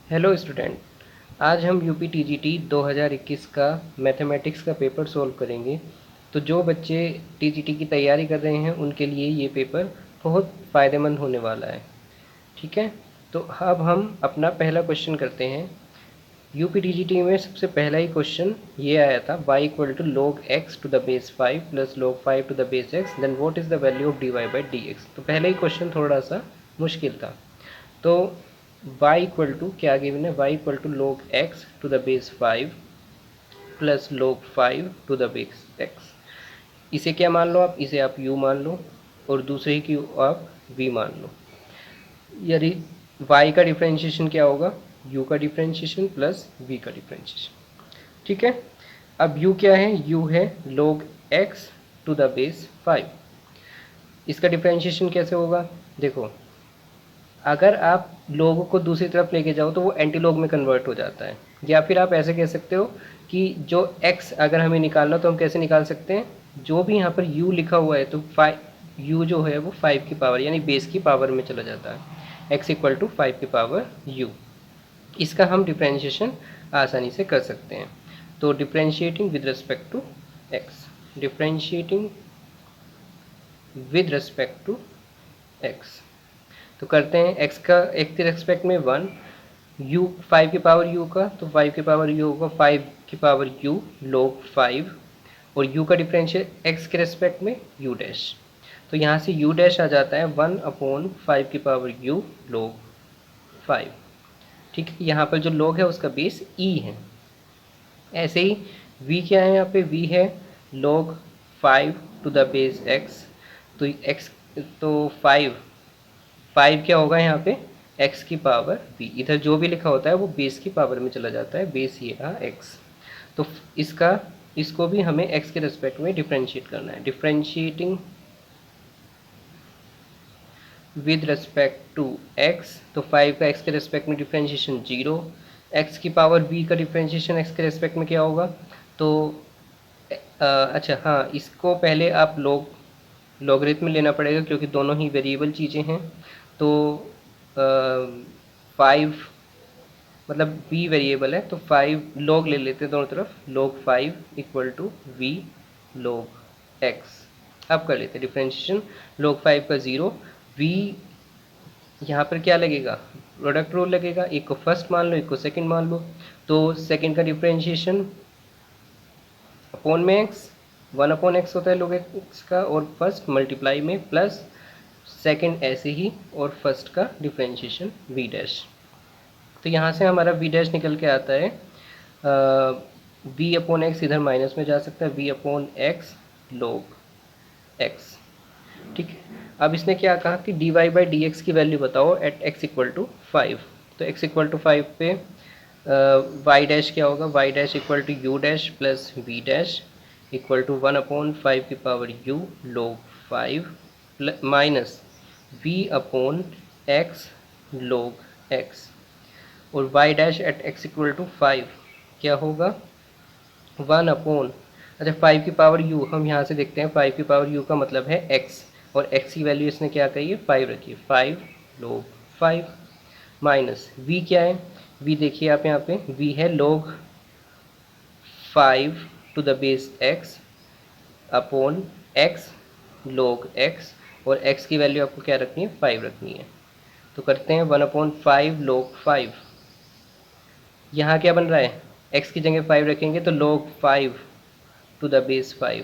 Hello student. आज हम UP TGT 2021 का मैथमेटिक्स का पेपर सॉल्व करेंगे। तो जो बच्चे टीजीटी की तैयारी कर रहे हैं उनके लिए ये पेपर बहुत फ़ायदेमंद होने वाला है। ठीक है, तो अब हम अपना पहला क्वेश्चन करते हैं। यूपी टीजीटी में सबसे पहला ही क्वेश्चन ये आया था, y equal to log x to the base 5 plus log 5 to the base x, then what is the value of dy by dx। तो पहला ही क्वेश्चन थोड़ा सा मुश्किल था। तो y इक्वल टू क्या गिवन है, y equal to log x to the base 5 plus log 5 to the base x। इसे क्या मान लो आप, इसे आप u मान लो और दूसरे की आप v मान लो। यदि y का डिफ्रेंशिएशन क्या होगा, u का डिफ्रेंशिएशन प्लस v का डिफ्रेंशिएशन। ठीक है, अब u क्या है, u है log x to the base 5। इसका डिफ्रेंशिएशन कैसे होगा, देखो अगर आप लोगों को दूसरी तरफ लेके जाओ तो वो एंटी लॉग में कन्वर्ट हो जाता है। या फिर आप ऐसे कह सकते हो कि जो x अगर हमें निकालना तो हम कैसे निकाल सकते हैं, जो भी यहाँ पर u लिखा हुआ है तो u जो है वो 5 की पावर यानी बेस की पावर में चला जाता है। x इक्वल टू 5 की पावर u, इसका हम डिफ्रेंशिएशन आसानी से कर सकते हैं। तो differentiating with respect to x, differentiating with respect to x, तो करते हैं x का x के रेस्पेक्ट में 1, u 5 की पावर u का, तो 5 की पावर u होगा 5 की पावर u log 5, और u का डिफरेंशियल x के रेस्पेक्ट में u डैश। तो यहाँ से u डैश आ जाता है 1/5 की पावर u log 5। ठीक है, यहाँ पर जो log है उसका बेस e है। ऐसे ही v क्या है, यहाँ पे v है log 5 to the base x। तो x तो 5 क्या होगा यहाँ पे, x की पावर v। इधर जो भी लिखा होता है वो बेस की पावर में चला जाता है, बेस ये रहा x। तो इसको भी हमें x के रिस्पेक्ट में डिफ्रेंशिएट करना है। Differentiating with respect to x, तो 5 का x के रिस्पेक्ट में डिफ्रेंशिएशन 0, x की पावर v का डिफ्रेंशिएशन x के रिस्पेक्ट में क्या होगा। तो अच्छा हाँ, इसको पहले आप लॉगरिथम लेना पड़ेगा क्योंकि दोनों ही वेरिएबल चीज़ें हैं। तो 5 मतलब v वेरिएबल है तो 5 लॉग ले लेते हैं दोनों तरफ, log 5 equal to v log x। अब कर लेते हैं डिफ्रेंशिएशन, log 5 का 0, v यहाँ पर क्या लगेगा, प्रोडक्ट रूल लगेगा, एक को फर्स्ट मान लो एक को सेकंड मान लो। तो सेकंड का डिफ्रेंशिएशन अपॉन में x, 1/x होता है log x का, और फर्स्ट मल्टीप्लाई में प्लस सेकंड ऐसे ही, और फर्स्ट का डिफ्रेंशिएशन v डैश। तो यहाँ से हमारा v डैश निकल के आता है v/x, इधर माइनस में जा सकता है, v/x log x। ठीक है, अब इसने क्या कहा कि dy बाई dx की वैल्यू बताओ एट x इक्वल टू 5। तो x इक्वल टू 5 पे y डैश क्या होगा, y dash equal to u dash plus v dash equal to 1/5 की power u log 5 minus v/x log x, और y dash at x equal to 5 क्या होगा, 1/, अच्छा 5 की पावर u, हम यहाँ से देखते हैं 5 की पावर u का मतलब है x, और x की वैल्यू इसने क्या कही है 5 रखी है, 5 log 5 माइनस v क्या है, v देखिए आप यहाँ पे v है log 5 to the base x upon x log x, और x की वैल्यू आपको क्या रखनी है 5 रखनी है। तो करते हैं 1/5 log 5, यहाँ क्या बन रहा है, x की जगह 5 रखेंगे तो log 5 टू द बेस 5।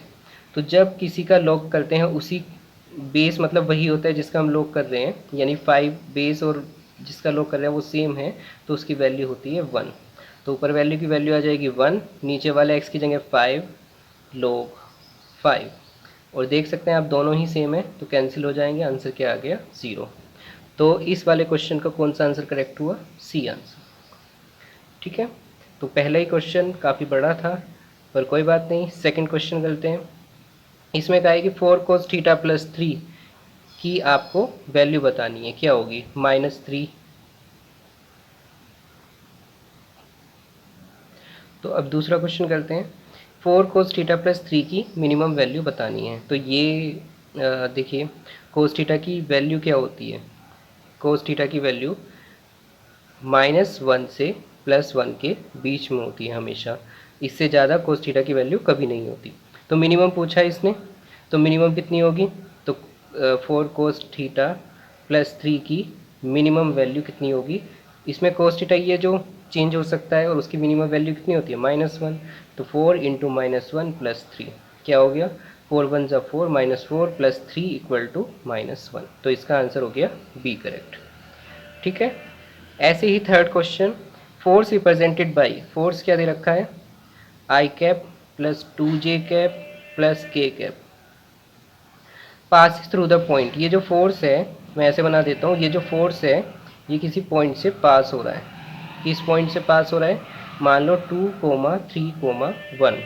तो जब किसी का log करते हैं उसी बेस मतलब वही होता है जिसका हम log कर रहे हैं, यानी 5 बेस और जिसका log कर रहे हैं वो सेम है, तो उसकी वैल्यू होती है 1। तो ऊपर वैल्यू की वैल्यू आ जाएगी 1, नीचे वाले x की जगह 5 log 5, और देख सकते हैं आप दोनों ही सेम है तो कैंसिल हो जाएंगे, आंसर क्या आ गया 0। तो इस वाले क्वेश्चन का कौन सा आंसर करेक्ट हुआ, सी आंसर। ठीक है, तो पहला ही क्वेश्चन काफ़ी बड़ा था पर कोई बात नहीं। सेकंड क्वेश्चन करते हैं। इसमें कहा है कि 4 cos थीटा प्लस 3 की आपको वैल्यू बतानी है, क्या होगी -3। तो अब दूसरा क्वेश्चन करते हैं, 4 cos थीटा प्लस 3 की मिनिमम वैल्यू बतानी है। तो ये देखिए cos थीटा की वैल्यू क्या होती है, cos थीटा की वैल्यू -1 से +1 के बीच में होती है हमेशा। इससे ज़्यादा cos थीटा की वैल्यू कभी नहीं होती। तो मिनिमम पूछा है इसने, तो मिनिमम कितनी होगी? तो 4 cos थीटा +3 की मिनिमम वैल्यू कितनी होगी? इसमें cos थीटा ये जो चेंज हो सकता है और उसकी मिनिमम वैल्यू कितनी होती है? -1। तो 4 × -1 + 3 क्या हो गया? 4 × 1 = 4 -4 + 3 = -1। तो इसका आंसर हो गया बी करेक्ट। ठीक है। ऐसे ही third question, force represented by, force क्या दे रखा है? I cap + 2j cap + k cap pass through the point. ये जो फोर्स है, मैं ऐसे बना देता हूँ, ये जो फोर्स है ये किसी पॉइंट से पास हो रहा है। किस पॉइंट से पास हो रहा है? मान लो 2, 3, 1।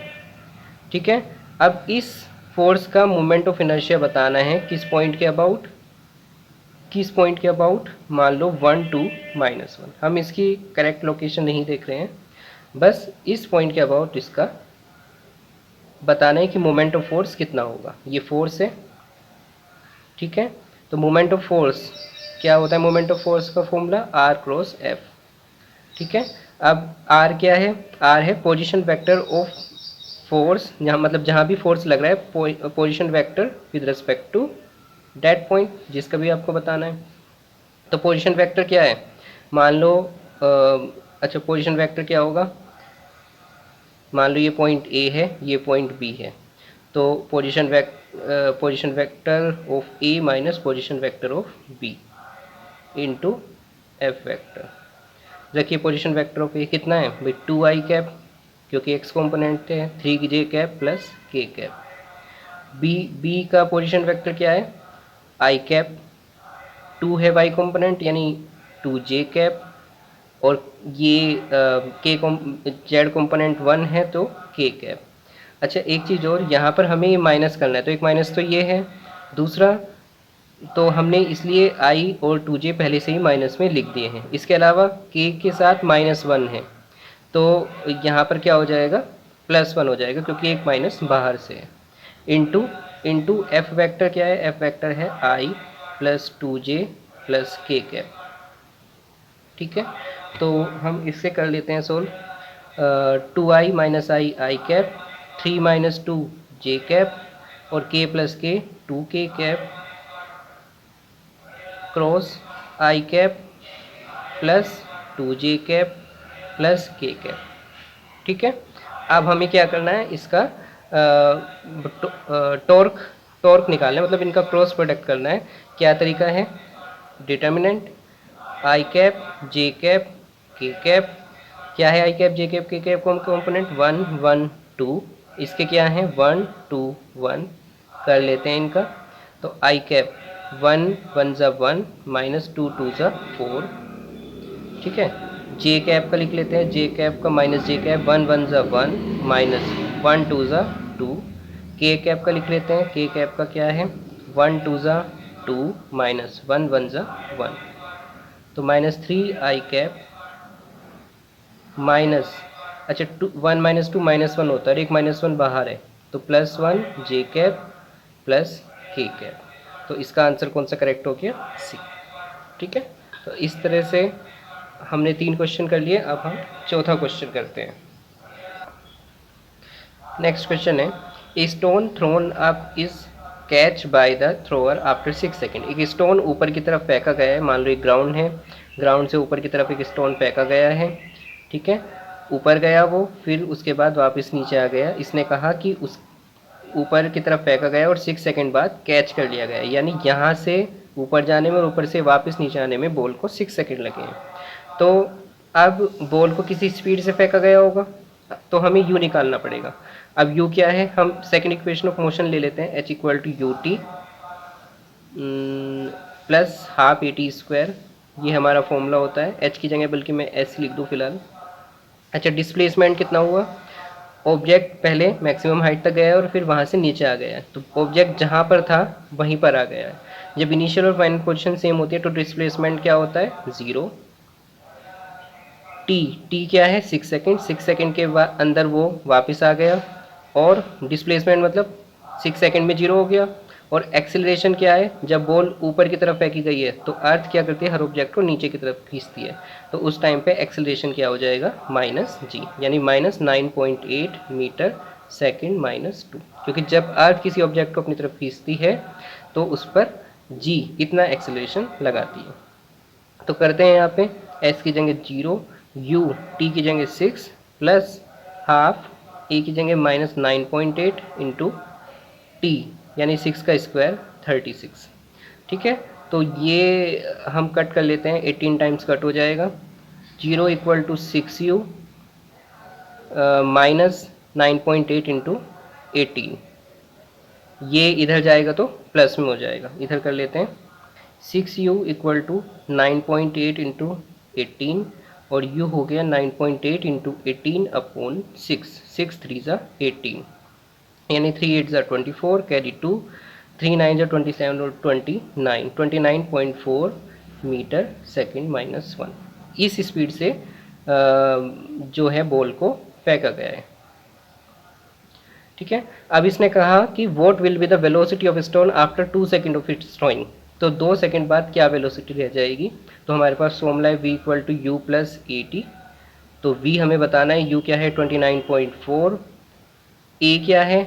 ठीक है। अब इस फोर्स का मोमेंट ऑफ इनर्शिया बताना है किस पॉइंट के अबाउट? किस पॉइंट के अबाउट? मान लो 1, 2, -1। हम इसकी करेक्ट लोकेशन नहीं देख रहे हैं, बस इस पॉइंट के अबाउट इसका बताना है कि मोमेंट ऑफ फोर्स कितना होगा। ये फोर्स है, ठीक है। तो मोमेंट ऑफ फोर्स क्या होता है? मोमेंट ऑफ फोर्स का फॉर्मूला R×F। ठीक है। अब R क्या है? R है पोजीशन वेक्टर ऑफ फोर्स, जहाँ मतलब जहाँ भी फोर्स लग रहा है, position vector with respect to that point, जिसका भी आपको बताना है। तो पोजीशन वेक्टर क्या है? मान लो अच्छा, पोजीशन वेक्टर क्या होगा? मान लो ये पॉइंट ए है, ये पॉइंट बी है। तो position vector of A minus position vector of B into F vector. देखिए पोजीशन वेक्टर ऑफ ए कितना है भाई? 2i कैप, क्योंकि एक्स कॉम्पोनेंट है, 3j cap plus k cap. B का पोजीशन वेक्टर क्या है? i कैप, 2 है y कॉम्पोनेंट यानी 2j कैप, और ये k जेड कॉम्पोनेंट 1 है तो k कैप। अच्छा एक चीज़ और, यहाँ पर हमें ये माइनस करना है, तो एक माइनस तो ये है, दूसरा तो हमने इसलिए i और 2j पहले से ही माइनस में लिख दिए हैं। इसके अलावा k के साथ -1 है, तो यहाँ पर क्या हो जाएगा? +1 हो जाएगा, क्योंकि एक माइनस बाहर से है। इंटू एफ वेक्टर क्या है? एफ वेक्टर है i + 2j + k कैप। ठीक है। तो हम इससे कर लेते हैं solve. 2i - i cap, 3 - 2 j cap, और k + k 2k cap cross i cap plus 2j cap plus k cap. ठीक है। अब हमें क्या करना है? इसका टॉर्क निकालना है, मतलब इनका क्रॉस प्रोडक्ट करना है। क्या तरीका है? Determinant i cap j cap k cap. क्या है i cap j cap k cap component? 1, 1, 2। इसके क्या है? 1, 2, 1 कर लेते हैं इनका। तो i कैप 1, 1 ज़ा 1 -2, 2 ज़ा 4। ठीक है। जे कैप का लिख लेते हैं, जे कैप का -j कैप 1, 1 ज़ा 1 -1, 2 ज़ा 2। के कैप का लिख लेते हैं, के कैप का क्या है? 1, 2 ज़ा 2 -1, 1 ज़ा 1। तो -3i कैप माइनस, अच्छा 1 - 2 -1 होता है, एक -1 बाहर है, तो +1 जे कैप प्लस के कैप। तो इसका आंसर कौन सा करेक्ट हो गया? सी। ठीक है। तो इस तरह से हमने 3 क्वेश्चन कर लिए। अब हम चौथा क्वेश्चन करते हैं। नेक्स्ट क्वेश्चन है, a stone throne up is catch by the thrower after 6 second. एक स्टोन ऊपर की तरफ फेंका गया है, मान लो एक ग्राउंड है, ग्राउंड से ऊपर की तरफ एक स्टोन फेंका गया है। ठीक है। ऊपर गया वो, फिर उसके बाद वापस नीचे आ गया। इसने कहा कि उस ऊपर की तरफ फेंका गया और 6 सेकेंड बाद कैच कर लिया गया, यानी यहाँ से ऊपर जाने में और ऊपर से वापस नीचे आने में बॉल को 6 सेकेंड लगे हैं। तो अब बॉल को किसी स्पीड से फेंका गया होगा, तो हमें यू निकालना पड़ेगा। अब यू क्या है? हम सेकंड इक्वेशन ऑफ मोशन ले लेते हैं, h = ut plus half AT²। ये हमारा फॉर्मूला होता है। h की जगह बल्कि मैं s लिख दूँ फिलहाल। अच्छा डिस्प्लेसमेंट कितना हुआ? ऑब्जेक्ट पहले मैक्सिमम हाइट तक गया है और फिर वहाँ से नीचे आ गया है, तो ऑब्जेक्ट जहाँ पर था वहीं पर आ गया है। जब इनिशियल और फाइनल पोजीशन सेम होती है तो डिस्प्लेसमेंट क्या होता है? 0। टी क्या है? 6 सेकेंड। 6 सेकेंड के बाद अंदर वो वापस आ गया, और डिस्प्लेसमेंट मतलब 6 सेकेंड में 0 हो गया, और एक्सेलरेशन क्या है, जब बॉल ऊपर की तरफ फेंकी गई है तो अर्थ क्या करती है, हर ऑब्जेक्ट को नीचे की तरफ खींचती है, तो उस टाइम पे एक्सेलरेशन क्या हो जाएगा, -g, यानी -9.8 मीटर सेकेंड -2, क्योंकि जब अर्थ किसी ऑब्जेक्ट को अपनी तरफ खींचती है तो उस पर g इतना एक्सेलरेशन लगाती है। तो करते हैं यहाँ पे s की जगह 0, u t की जगह 6 प्लस हाफ a की जगह -9.8 इंटू टी यानी 6 का स्क्वायर 36। ठीक है, तो ये हम कट कर लेते हैं, 18 टाइम्स कट हो जाएगा। 0 equal to 6u minus 9.8 into 18, ये इधर जाएगा तो प्लस में हो जाएगा, इधर कर लेते हैं। 6u इक्वल टू 9.8 इंटू 18 और u हो गया 9.8 इंटू 18 अपॉन 6, 6 3 ज़ा 18, यानी 3 8 ज़ा 24, कैरी 2, 3 9 ज़ा 27 और 29, 29.4 मीटर सेकेंड -1। इस स्पीड से जो है बॉल को फेंका गया है। ठीक है, अब इसने कहा कि what will be the velocity of stone after 2 second of its throwing, तो 2 सेकेंड बाद क्या वेलोसिटी रह जाएगी। तो हमारे पास फॉर्मूला है v equal to u plus a t. तो v हमें बताना है, u क्या है 29.4, a क्या है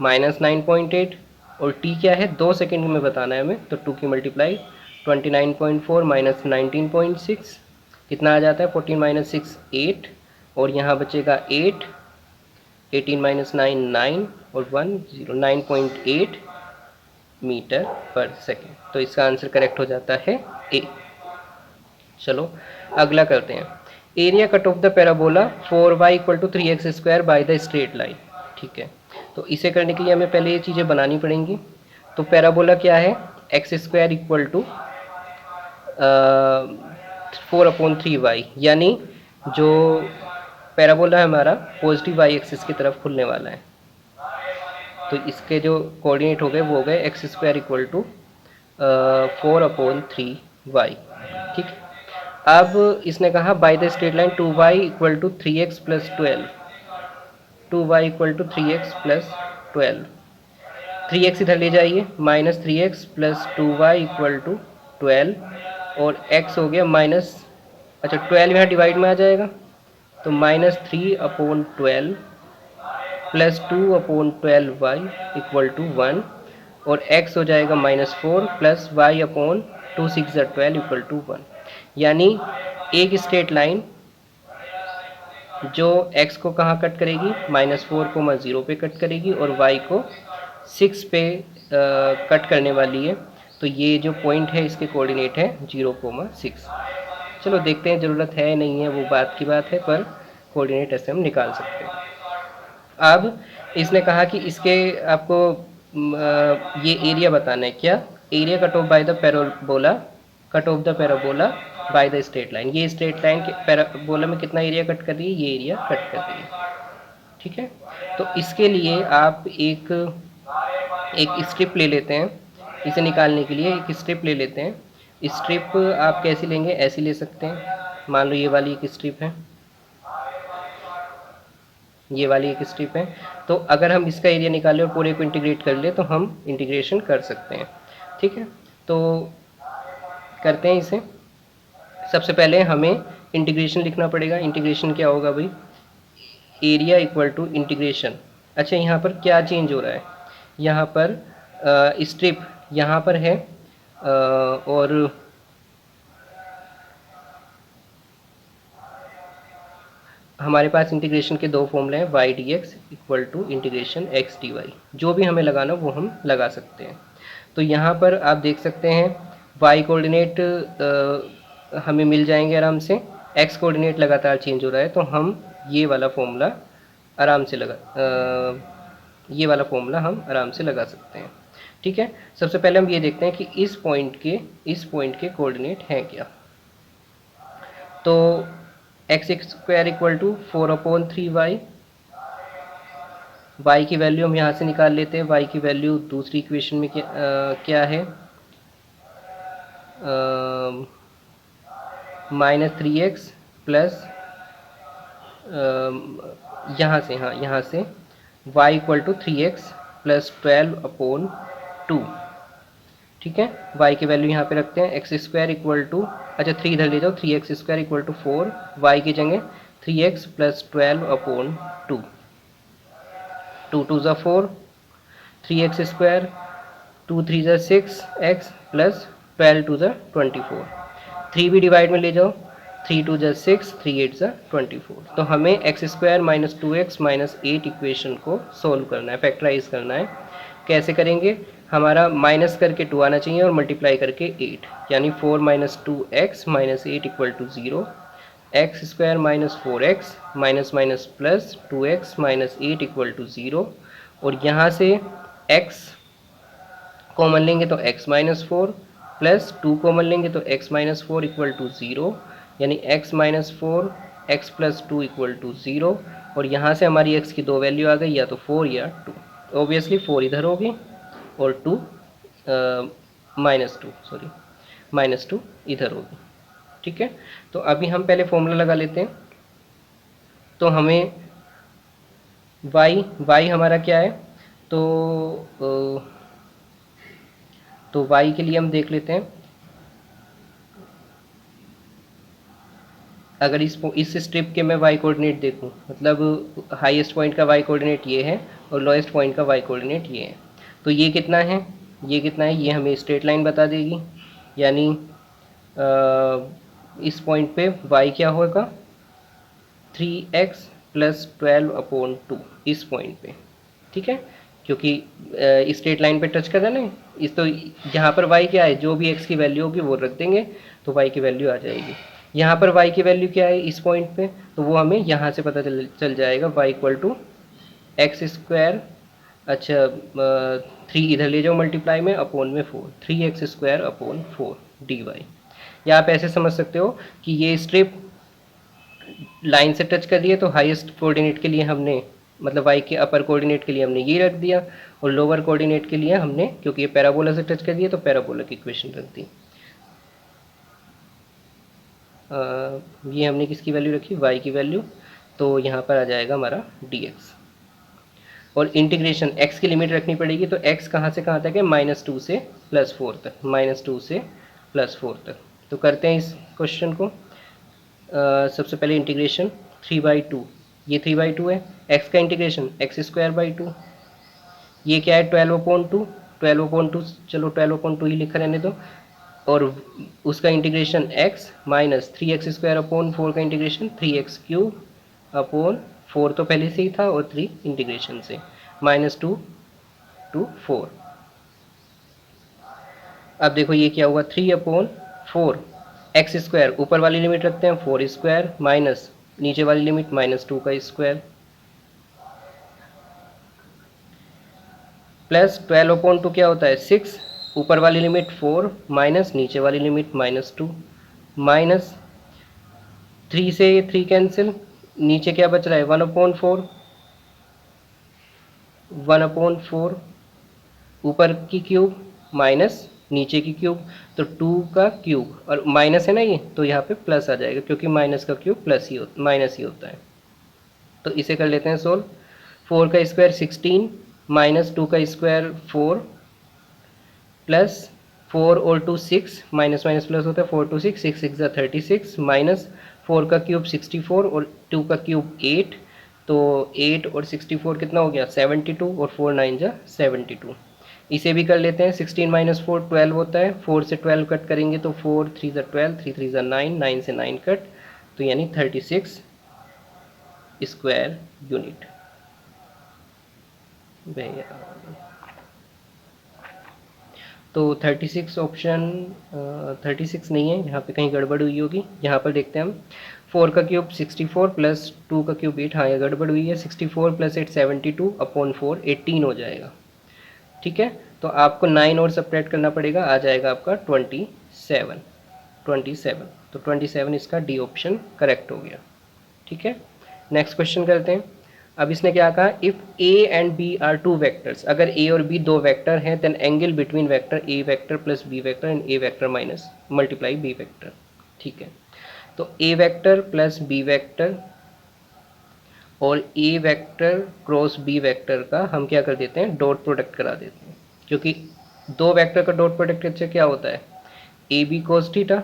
-9.8 और t क्या है 2 सेकेंड में बताना है हमें, तो 2 की मल्टीप्लाई 29.4 माइनस 19.6 कितना आ जाता है, 14 - 6 8 और यहाँ बचेगा 8, 18 - 9 9 और 1 0, 9.8 मीटर पर सेकेंड। तो इसका आंसर करेक्ट हो जाता है ए। चलो अगला करते हैं, area cut off the parabola 4y equal to 3x² by the straight line. ठीक है, तो इसे करने के लिए हमें पहले ये चीज़ें बनानी पड़ेंगी। तो पैराबोला क्या है, x² इक्वल टू 4/3y, यानी जो पैराबोला है हमारा पॉजिटिव y एक्सिस की तरफ खुलने वाला है, तो इसके जो कोऑर्डिनेट हो गए वो हो गए x² इक्वल टू 4/3y। ठीक, अब इसने कहा by the straight line 2y equal to 3x plus 12, 2y equal to 3x plus 12, 3x इधर ले जाइए, -3x plus 2y equal to 12 और x हो गया माइनस, अच्छा 12 यहाँ डिवाइड में आ जाएगा, तो -3/12 प्लस 2/12y इक्वल टू 1 और x हो जाएगा -4 प्लस y/2 6 = 12 इक्वल टू 1। यानी एक स्ट्रेट लाइन जो x को कहाँ कट करेगी, -4, 0 पे कट करेगी और y को 6 पे कट करने वाली है। तो ये जो पॉइंट है इसके कोऑर्डिनेट है 0,6। चलो देखते हैं, ज़रूरत है नहीं है वो बात की बात है, पर कोऑर्डिनेट ऐसे हम निकाल सकते हैं। अब इसने कहा कि इसके आपको ये एरिया बताना है, क्या area cut of by the parabola, cut off the parabola bye the straight line. ये स्ट्रेट लाइन के पैराबोला में कितना एरिया कट कर रही है, ये एरिया कट कर रही है। ठीक है, तो इसके लिए आप एक स्ट्रिप ले लेते हैं, इसे निकालने के लिए एक स्ट्रिप ले लेते हैं। स्ट्रिप आप कैसी लेंगे, ऐसी ले सकते हैं। मान लो ये वाली एक स्ट्रिप है, ये वाली एक स्ट्रिप है, तो अगर हम इसका एरिया निकालें और पूरे को इंटीग्रेट कर ले तो हम इंटीग्रेशन कर सकते हैं। ठीक है, तो करते हैं इसे। सबसे पहले हमें इंटीग्रेशन लिखना पड़ेगा। इंटीग्रेशन क्या होगा भाई, एरिया इक्वल टू इंटीग्रेशन। अच्छा यहाँ पर क्या चेंज हो रहा है, यहाँ पर स्ट्रिप यहाँ पर है और हमारे पास इंटीग्रेशन के दो फॉर्मूले हैं, y dx equal to integration x dy। जो भी हमें लगाना वो हम लगा सकते हैं। तो यहाँ पर आप देख सकते हैं y कोऑर्डिनेट हमें मिल जाएंगे आराम से, x कोऑर्डिनेट लगातार चेंज हो रहा है, तो हम ये वाला फॉर्मूला आराम से ये वाला फॉर्मूला हम आराम से लगा सकते हैं। ठीक है, सबसे पहले हम ये देखते हैं कि इस पॉइंट के कोऑर्डिनेट हैं क्या। तो x² equal to 4/3y, y की वैल्यू हम यहाँ से निकाल लेते हैं। y की वैल्यू दूसरी इक्वेशन में क्या है, -3x प्लस यहाँ से, हाँ यहाँ से y equal to 3x plus 12/2 ठीक है। y की वैल्यू यहाँ पे रखते हैं एक्स स्क्वायर इक्वल टू, अच्छा 3 इधर ले जाओ, 3x square equal to 4, y की जगह 3x प्लस 12 अपॉन 2, 2 टू ज़ा 4, 3x स्क्वायर, 2 3 ज़ा 6x प्लस 12 टू ज़ा 24, 3 भी डिवाइड में ले जाओ, 3 टू ज़ा 6, 3 8 ज़ा 24। तो हमें x square minus 2x minus 8 equation को सोल्व करना है, फैक्टराइज करना है। कैसे करेंगे? हमारा माइनस करके 2 आना चाहिए और मल्टीप्लाई करके 8, यानी 4 minus 2x minus 8 equal to 0, X square minus 4x minus minus plus 2x minus 8 equal to 0, और यहाँ से x कॉमन लेंगे तो x माइनस 4 प्लस 2 कॉमन लेंगे तो x माइनस 4 इक्वल टू 0, यानी x minus 4 x plus 2 equal to 0, और यहाँ से हमारी x की दो वैल्यू आ गई, या तो 4 या 2। ऑब्वियसली 4 इधर होगी और 2 माइनस टू इधर होगी। ठीक है, तो अभी हम पहले फॉर्मूला लगा लेते हैं। तो हमें y हमारा क्या है, तो y के लिए हम देख लेते हैं। अगर इस स्ट्रिप के मैं y कोऑर्डिनेट देखूं, मतलब हाईएस्ट पॉइंट का y कोऑर्डिनेट ये है और लोएस्ट पॉइंट का y कोऑर्डिनेट ये है, तो ये कितना है, ये कितना है, ये हमें स्ट्रेट लाइन बता देगी। यानी इस पॉइंट पे y क्या होगा, 3x प्लस 12 अपॉन 2 इस पॉइंट पे। ठीक है, क्योंकि स्ट्रेट लाइन पे टच कर रहा है ना इस, तो यहाँ पर y क्या है, जो भी x की वैल्यू होगी वो रख देंगे तो y की वैल्यू आ जाएगी। यहाँ पर y की वैल्यू क्या है इस पॉइंट पे, तो वो हमें यहाँ से पता चल जाएगा, y equal to X square, अच्छा 3 इधर ले जाओ मल्टीप्लाई में, अपॉन में 4, 3x स्क्वायर अपॉन 4 dy। या आप ऐसे समझ सकते हो कि ये स्ट्रिप लाइन से टच कर रही है, तो हाईएस्ट कोऑर्डिनेट के लिए हमने, मतलब y के अपर कोऑर्डिनेट के लिए हमने ये रख दिया, और लोअर कोऑर्डिनेट के लिए हमने, क्योंकि ये पैराबोला से टच कर रही है तो पैराबोला की इक्वेशन रख दी। ये हमने किसकी वैल्यू रखी, y की वैल्यू, तो यहाँ पर आ जाएगा हमारा dx। और इंटीग्रेशन x की लिमिट रखनी पड़ेगी, तो x कहाँ से कहाँ तक है, -2 से +4 तक, -2 से +4 तक। तो करते हैं इस क्वेश्चन को। सबसे पहले इंटीग्रेशन 3/2, ये 3/2 है, x का इंटीग्रेशन x²/2, ये क्या है 12/2, 12/2, चलो 12/2 ही लिखा रहने दो, और उसका इंटीग्रेशन x माइनस 3x²/4 का इंटीग्रेशन 3x³ तो पहले से ही था, और 3 इंटीग्रेशन से -2 to 4। अब देखो ये क्या हुआ, 3/4 x² ऊपर वाली लिमिट रखते हैं 4² माइनस नीचे वाली लिमिट -2 का स्क्वायर, प्लस 12/2 क्या होता है 6, ऊपर वाली लिमिट 4 माइनस नीचे वाली लिमिट -2, माइनस 3 से 3 कैंसिल, नीचे क्या बच रहा है 1/4, 1/4 ऊपर की क्यूब माइनस नीचे की क्यूब, तो 2 का क्यूब, और माइनस है ना ये, तो यहाँ पे प्लस आ जाएगा, क्योंकि माइनस का क्यूब माइनस ही होता है। तो इसे कर लेते हैं सोल्व। 4 का स्क्वायर 16 माइनस 2 का स्क्वायर 4 प्लस 4 और 2 6, माइनस माइनस प्लस होता है, 4 2 6, 6 6 36, माइनस 4 का क्यूब 64 और 2 का क्यूब 8, तो 8 और 64 कितना हो गया 72, और 4 9 जा 72। इसे भी कर लेते हैं, 16 माइनस 4 12 होता है, 4 से 12 कट करेंगे तो 4 3 जा 12, 3 3 जा 9, 9 से 9 कट, तो यानी 36 स्क्वायर यूनिट। तो 36 ऑप्शन 36 नहीं है, यहाँ पे कहीं गड़बड़ हुई होगी। यहाँ पर देखते हैं हम, 4 का क्यूब 64 प्लस 2 का क्यूब 8, हाँ ये गड़बड़ हुई है, 64 प्लस 8 72/4 18 हो जाएगा। ठीक है, तो आपको 9 और सब्ट्रैक्ट करना पड़ेगा, आ जाएगा आपका 27। तो 27 इसका डी ऑप्शन करेक्ट हो गया। ठीक है, नेक्स्ट क्वेश्चन करते हैं। अब इसने क्या कहा, if a and b are 2 vectors, अगर a और b दो वेक्टर हैं, then angle between vector a vector plus b vector and a vector minus multiply b vector. ठीक है, तो a vector plus b vector और a vector cross b vector का हम क्या कर देते हैं, डॉट प्रोडक्ट करा देते हैं, क्योंकि दो वेक्टर का डॉट प्रोडक्ट अच्छा क्या होता है, ए बी कोस थीटा।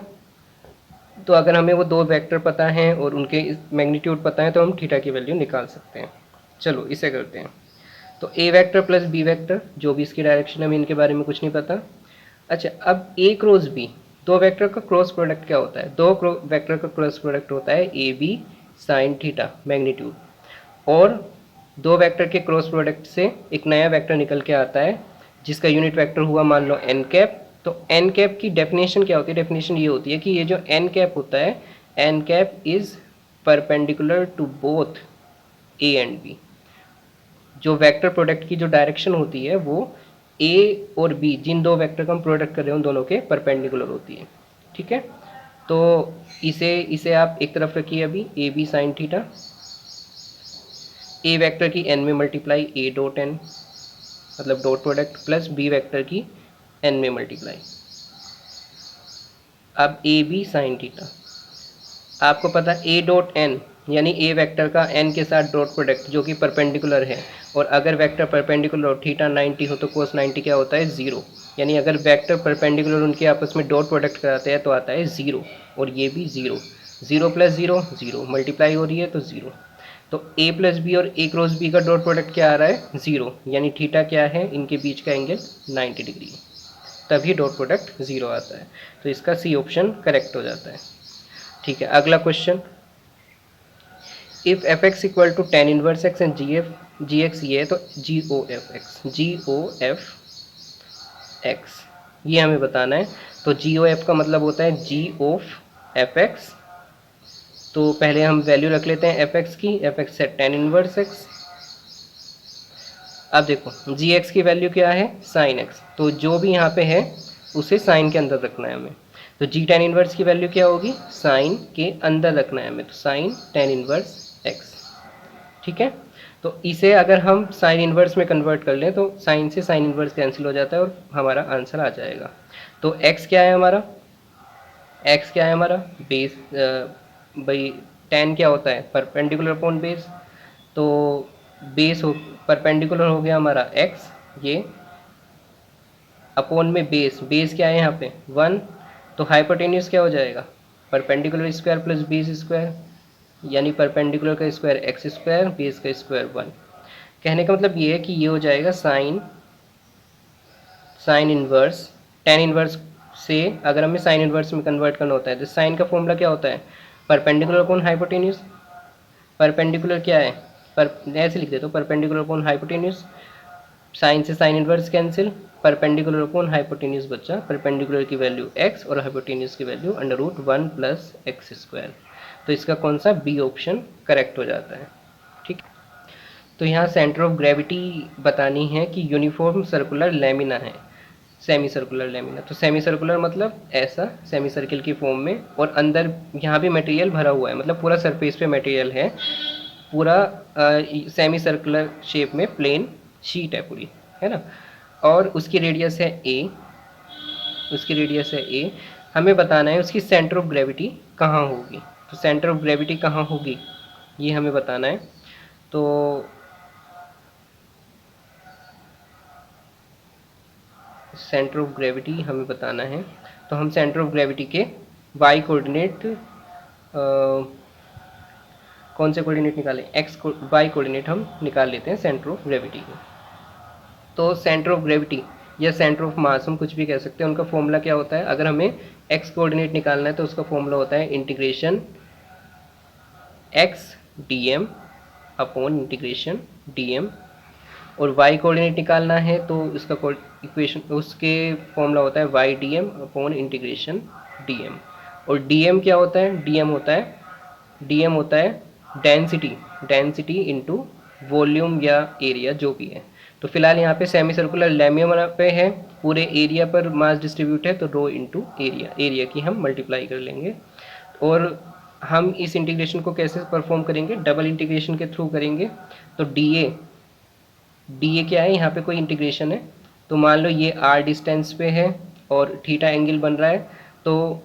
तो अगर हमें वो दो वेक्टर पता हैं और उनके मैग्नीट्यूड पता है तो हम थीटा की वैल्यू निकाल सकते हैं। चलो इसे करते हैं। तो ए वेक्टर प्लस बी वेक्टर, जो भी इसकी डायरेक्शन है, हमें इनके बारे में कुछ नहीं पता। अच्छा, अब ए क्रॉस बी, दो वेक्टर का क्रॉस प्रोडक्ट क्या होता है, दो वेक्टर का क्रॉस प्रोडक्ट होता है A B sine theta magnitude. और दो वेक्टर के क्रॉस प्रोडक्ट से एक नया वेक्टर निकल के आता है जिसका यूनिट वेक्टर हुआ मान लो एन कैप। तो एन कैप की डेफिनेशन क्या होती है, डेफिनेशन ये होती है कि ये जो एन कैप होता है, N cap is perpendicular to both A and B. जो वेक्टर प्रोडक्ट की जो डायरेक्शन होती है वो ए और बी, जिन दो वेक्टर का हम प्रोडक्ट कर रहे हैं उन दोनों के परपेंडिकुलर होती है। ठीक है, तो इसे इसे आप एक तरफ रखिए अभी, A B sine theta, A vector की एन में मल्टीप्लाई ए डॉट एन, मतलब dot product, plus B vector की एन में मल्टीप्लाई। अब ए बी साइन थीटा, आपको पता ए डॉट एन यानी ए वेक्टर का एन के साथ डॉट प्रोडक्ट जो कि परपेंडिकुलर है। और अगर वेक्टर परपेंडिकुलर और थीटा 90 हो तो कोस 90 क्या होता है, ज़ीरो। यानी अगर वेक्टर परपेंडिकुलर उनके आपस में डॉट प्रोडक्ट कराते हैं तो आता है ज़ीरो, और ये भी zero. Zero plus zero zero, multiply हो रही है तो ज़ीरो। तो ए प्लस बी और ए क्रॉस बी का डॉट प्रोडक्ट क्या आ रहा है, ज़ीरो। यानी थीटा क्या है, इनके बीच का एंगल 90 डिग्री है, तभी डॉट प्रोडक्ट ज़ीरो आता है। तो इसका सी ऑप्शन करेक्ट हो जाता है। ठीक है, अगला question, if F X equal to tan inverse X and G X ये है तो G O F X, G O F X ये हमें बताना है। तो जी ओ एफ का मतलब होता है जी ऑफ एफ एक्स। तो पहले हम वैल्यू रख लेते हैं एफ एक्स की, एफ एक्स है टेन इनवर्स एक्स। अब देखो जी एक्स की वैल्यू क्या है, साइन एक्स, तो जो भी यहाँ पे है उसे साइन के अंदर रखना है हमें। तो जी टेन इनवर्स की वैल्यू क्या होगी, साइन के अंदर रखना है हमें, तो साइन टेन इनवर्स एक्स। ठीक है, तो इसे अगर हम साइन इनवर्स में कन्वर्ट कर लें तो साइन से साइन इनवर्स कैंसिल हो जाता है और हमारा आंसर आ जाएगा। तो एक्स क्या है हमारा, एक्स क्या है हमारा, बेस, भाई टेन क्या होता है, परपेंडिकुलर अपॉन बेस। तो बेस हो, परपेंडिकुलर हो गया हमारा एक्स, ये अपॉन में बेस, बेस क्या है यहाँ पे वन। तो हाइपोटेन्यूस क्या हो जाएगा, perpendicular square plus base square, यानी परपेंडिकुलर का स्क्वायर एक्स स्क्वायर, बेस का स्क्वायर वन। कहने का मतलब ये है कि ये हो जाएगा sine, sine inverse tan inverse से अगर हमें साइन इनवर्स में कन्वर्ट करना होता है तो साइन का फॉर्मूला क्या होता है, परपेंडिकुलर अपॉन हाइपोटेन्यूस। परपेंडिकुलर क्या है, पर ऐसे लिख देते हो, परपेंडिकुलर अपॉन हाइपोटेन्यूस, साइन से sine inverse cancel, perpendicular upon hypotenuse बच्चा, परपेंडिकुलर की वैल्यू एक्स और हाइपोटेन्यूस की value under root one plus X square. तो इसका कौन सा, बी ऑप्शन करेक्ट हो जाता है। ठीक, तो यहाँ सेंटर ऑफ ग्रेविटी बतानी है कि यूनिफॉर्म सर्कुलर लेमिना है, सेमी सर्कुलर लेमिना। तो सेमी सर्कुलर मतलब ऐसा सेमी सर्किल की फॉर्म में, और अंदर यहाँ भी मटेरियल भरा हुआ है, मतलब पूरा सरफेस पे मटेरियल है, पूरा सेमी सर्कुलर शेप में प्लेन शीट है पूरी, है ना। और उसकी रेडियस है ए, उसकी रेडियस है ए। हमें बताना है उसकी सेंटर ऑफ ग्रेविटी कहाँ होगी। तो सेंटर ऑफ ग्रेविटी कहाँ होगी ये हमें बताना है। तो सेंटर ऑफ ग्रेविटी हमें बताना है, तो हम सेंटर ऑफ ग्रेविटी के वाई कोऑर्डिनेट, कौन से कोऑर्डिनेट निकालें, एक्स को वाई कोऑर्डिनेट हम निकाल लेते हैं सेंटर ऑफ ग्रेविटी को। तो सेंटर ऑफ ग्रेविटी या सेंटर ऑफ मास हम कुछ भी कह सकते हैं, उनका फॉर्मूला क्या होता है, अगर हमें एक्स कोऑर्डिनेट निकालना है तो उसका फॉर्मूला होता है integration X D M upon integration D M. और वाई कोऑर्डिनेट निकालना है तो उसका इक्वेशन, उसके फॉर्मूला होता है Y D M upon integration D M. और डी एम क्या होता है, डी एम होता है, डी एम होता है डेंसिटी, डेंसिटी इंटू वॉल्यूम या एरिया जो भी है। तो फिलहाल यहाँ पे सेमी सर्कुलर लेमिना पे है, पूरे एरिया पर मास डिस्ट्रीब्यूट है, तो रो इंटू एरिया, एरिया की हम मल्टीप्लाई कर लेंगे। और हम इस इंटीग्रेशन को कैसे परफॉर्म करेंगे, डबल इंटीग्रेशन के थ्रू करेंगे। तो डी ए क्या है, यहाँ पे कोई इंटीग्रेशन है, तो मान लो ये आर डिस्टेंस पे है और थीटा एंगल बन रहा है। तो